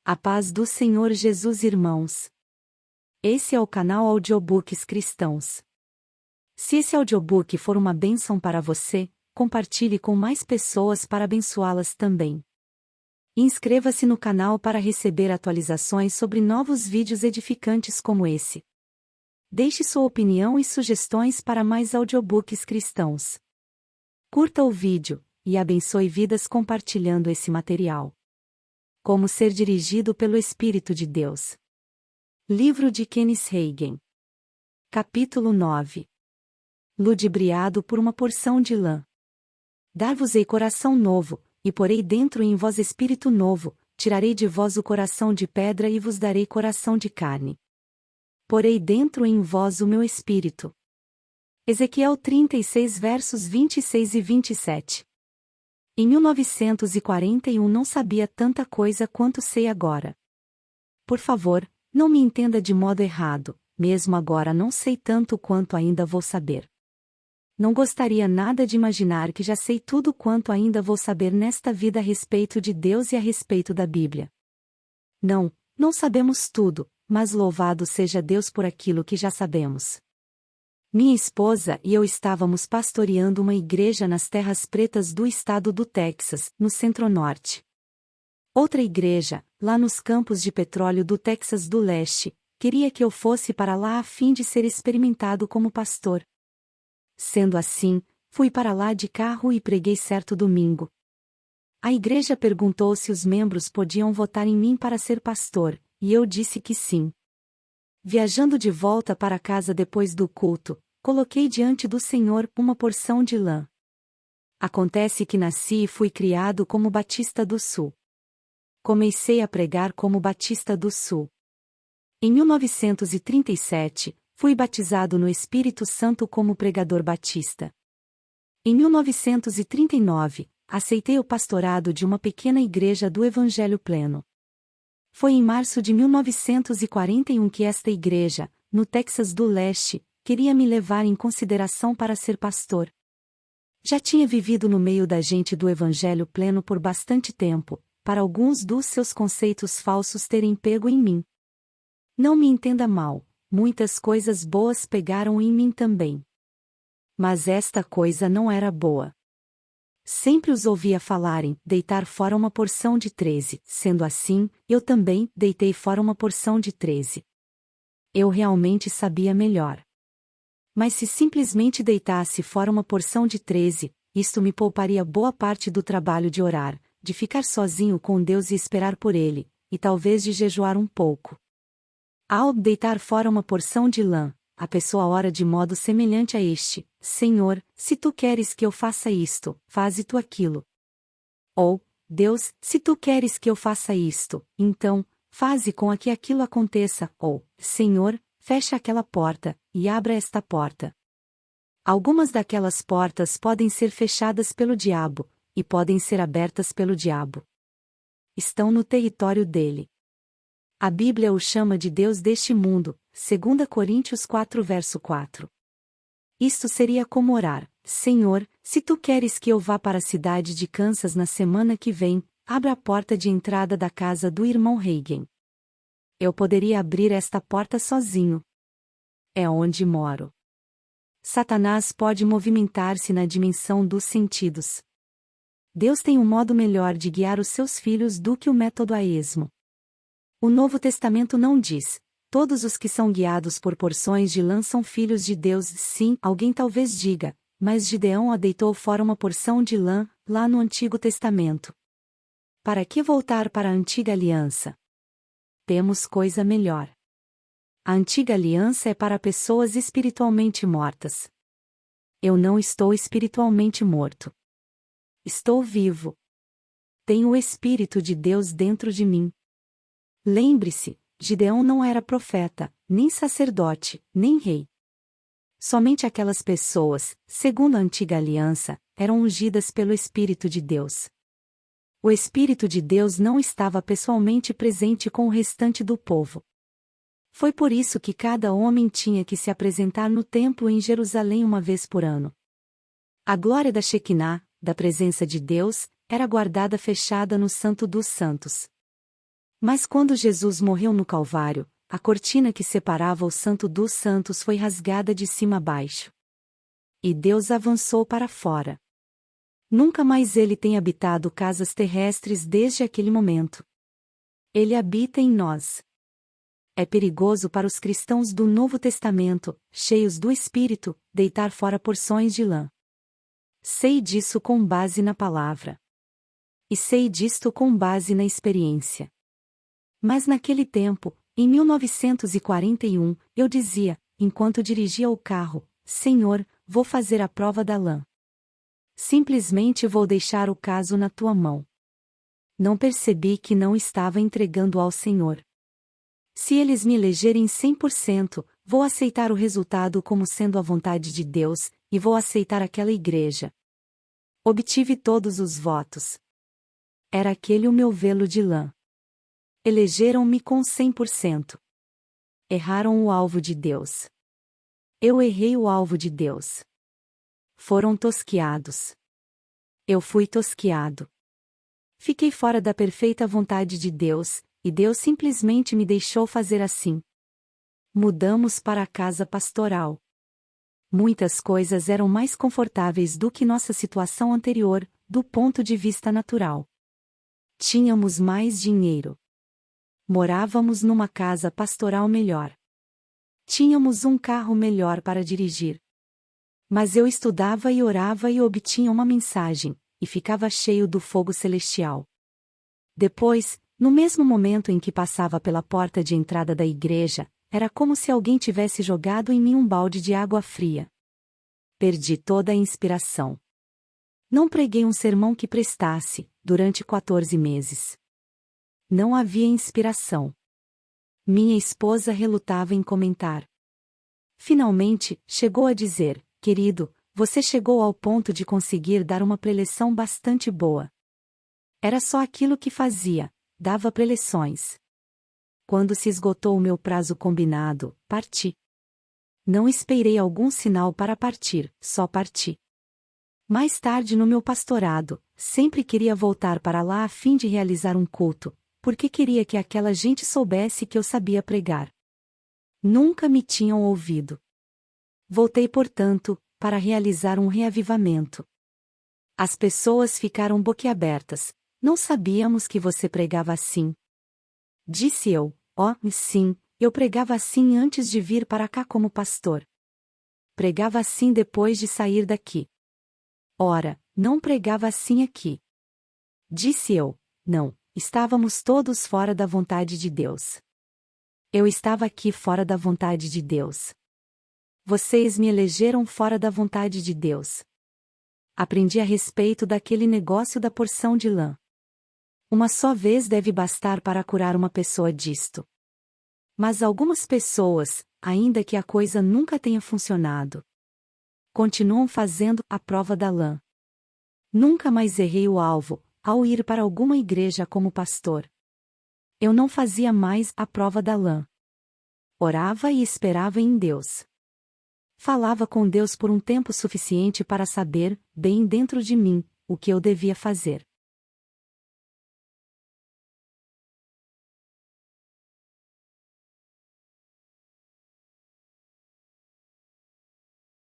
A paz do Senhor Jesus, irmãos. Esse é o canal Audiobooks Cristãos. Se esse audiobook for uma bênção para você, compartilhe com mais pessoas para abençoá-las também. Inscreva-se no canal para receber atualizações sobre novos vídeos edificantes como esse. Deixe sua opinião e sugestões para mais audiobooks cristãos. Curta o vídeo e abençoe vidas compartilhando esse material. Como ser dirigido pelo Espírito de Deus. Livro de Kenneth Hagin. Capítulo 9. Ludibriado por uma porção de lã. Dar-vos-ei coração novo, e porei dentro em vós espírito novo, tirarei de vós o coração de pedra e vos darei coração de carne. Porei dentro em vós o meu espírito. Ezequiel 36 versos 26 e 27. Em 1941 não sabia tanta coisa quanto sei agora. Por favor, não me entenda de modo errado, mesmo agora não sei tanto quanto ainda vou saber. Não gostaria nada de imaginar que já sei tudo quanto ainda vou saber nesta vida a respeito de Deus e a respeito da Bíblia. Não sabemos tudo, mas louvado seja Deus por aquilo que já sabemos. Minha esposa e eu estávamos pastoreando uma igreja nas terras pretas do estado do Texas, no centro-norte. Outra igreja, lá nos campos de petróleo do Texas do Leste, queria que eu fosse para lá a fim de ser experimentado como pastor. Sendo assim, fui para lá de carro e preguei certo domingo. A igreja perguntou se os membros podiam votar em mim para ser pastor, e eu disse que sim. Viajando de volta para casa depois do culto, coloquei diante do Senhor uma porção de lã. Acontece que nasci e fui criado como Batista do Sul. Comecei a pregar como Batista do Sul. Em 1937, fui batizado no Espírito Santo como pregador batista. Em 1939, aceitei o pastorado de uma pequena igreja do Evangelho Pleno. Foi em março de 1941 que esta igreja, no Texas do Leste, queria me levar em consideração para ser pastor. Já tinha vivido no meio da gente do Evangelho Pleno por bastante tempo, para alguns dos seus conceitos falsos terem pego em mim. Não me entenda mal, muitas coisas boas pegaram em mim também. Mas esta coisa não era boa. Sempre os ouvia falarem, deitar fora uma porção de 13, sendo assim, eu também deitei fora uma porção de 13. Eu realmente sabia melhor. Mas se simplesmente deitasse fora uma porção de 13, isto me pouparia boa parte do trabalho de orar, de ficar sozinho com Deus e esperar por Ele, e talvez de jejuar um pouco. Ao deitar fora uma porção de lã, a pessoa ora de modo semelhante a este: Senhor, se tu queres que eu faça isto, faze tu aquilo. Ou, Deus, se tu queres que eu faça isto, então, faze com que aquilo aconteça. Ou, Senhor, fecha aquela porta, e abra esta porta. Algumas daquelas portas podem ser fechadas pelo diabo, e podem ser abertas pelo diabo. Estão no território dele. A Bíblia o chama de Deus deste mundo, 2 Coríntios 4 verso 4. Isto seria como orar: Senhor, se tu queres que eu vá para a cidade de Kansas na semana que vem, abra a porta de entrada da casa do irmão Hagin. Eu poderia abrir esta porta sozinho. É onde moro. Satanás pode movimentar-se na dimensão dos sentidos. Deus tem um modo melhor de guiar os seus filhos do que o método a esmo. O Novo Testamento não diz: todos os que são guiados por porções de lã são filhos de Deus. Sim, alguém talvez diga, mas Gideão deitou fora uma porção de lã, lá no Antigo Testamento. Para que voltar para a Antiga Aliança? Temos coisa melhor. A Antiga Aliança é para pessoas espiritualmente mortas. Eu não estou espiritualmente morto. Estou vivo. Tenho o Espírito de Deus dentro de mim. Lembre-se, Gideão não era profeta, nem sacerdote, nem rei. Somente aquelas pessoas, segundo a Antiga Aliança, eram ungidas pelo Espírito de Deus. O Espírito de Deus não estava pessoalmente presente com o restante do povo. Foi por isso que cada homem tinha que se apresentar no templo em Jerusalém uma vez por ano. A glória da Shekinah, da presença de Deus, era guardada fechada no Santo dos Santos. Mas quando Jesus morreu no Calvário, a cortina que separava o Santo dos Santos foi rasgada de cima a baixo. E Deus avançou para fora. Nunca mais ele tem habitado casas terrestres desde aquele momento. Ele habita em nós. É perigoso para os cristãos do Novo Testamento, cheios do Espírito, deitar fora porções de lã. Sei disso com base na palavra. E sei disto com base na experiência. Mas naquele tempo, em 1941, eu dizia, enquanto dirigia o carro, Senhor, vou fazer a prova da lã. Simplesmente vou deixar o caso na tua mão. Não percebi que não estava entregando ao Senhor. Se eles me elegerem 100%, vou aceitar o resultado como sendo a vontade de Deus, e vou aceitar aquela igreja. Obtive todos os votos. Era aquele o meu velo de lã. Elegeram-me com 100%. Erraram o alvo de Deus. Eu errei o alvo de Deus. Foram tosquiados. Eu fui tosquiado. Fiquei fora da perfeita vontade de Deus, e Deus simplesmente me deixou fazer assim. Mudamos para a casa pastoral. Muitas coisas eram mais confortáveis do que nossa situação anterior, do ponto de vista natural. Tínhamos mais dinheiro. Morávamos numa casa pastoral melhor. Tínhamos um carro melhor para dirigir. Mas eu estudava e orava e obtinha uma mensagem, e ficava cheio do fogo celestial. Depois, no mesmo momento em que passava pela porta de entrada da igreja, era como se alguém tivesse jogado em mim um balde de água fria. Perdi toda a inspiração. Não preguei um sermão que prestasse, durante 14 meses. Não havia inspiração. Minha esposa relutava em comentar. Finalmente, chegou a dizer, querido, você chegou ao ponto de conseguir dar uma preleção bastante boa. Era só aquilo que fazia, dava preleções. Quando se esgotou o meu prazo combinado, parti. Não esperei algum sinal para partir, só parti. Mais tarde no meu pastorado, sempre queria voltar para lá a fim de realizar um culto, porque queria que aquela gente soubesse que eu sabia pregar. Nunca me tinham ouvido. Voltei, portanto, para realizar um reavivamento. As pessoas ficaram boquiabertas. Não sabíamos que você pregava assim. Disse eu, sim, eu pregava assim antes de vir para cá como pastor. Pregava assim depois de sair daqui. Ora, não pregava assim aqui. Disse eu, não. Estávamos todos fora da vontade de Deus. Eu estava aqui fora da vontade de Deus. Vocês me elegeram fora da vontade de Deus. Aprendi a respeito daquele negócio da porção de lã. Uma só vez deve bastar para curar uma pessoa disto. Mas algumas pessoas, ainda que a coisa nunca tenha funcionado, continuam fazendo a prova da lã. Nunca mais errei o alvo, ao ir para alguma igreja como pastor. Eu não fazia mais a prova da lã. Orava e esperava em Deus. Falava com Deus por um tempo suficiente para saber, bem dentro de mim, o que eu devia fazer.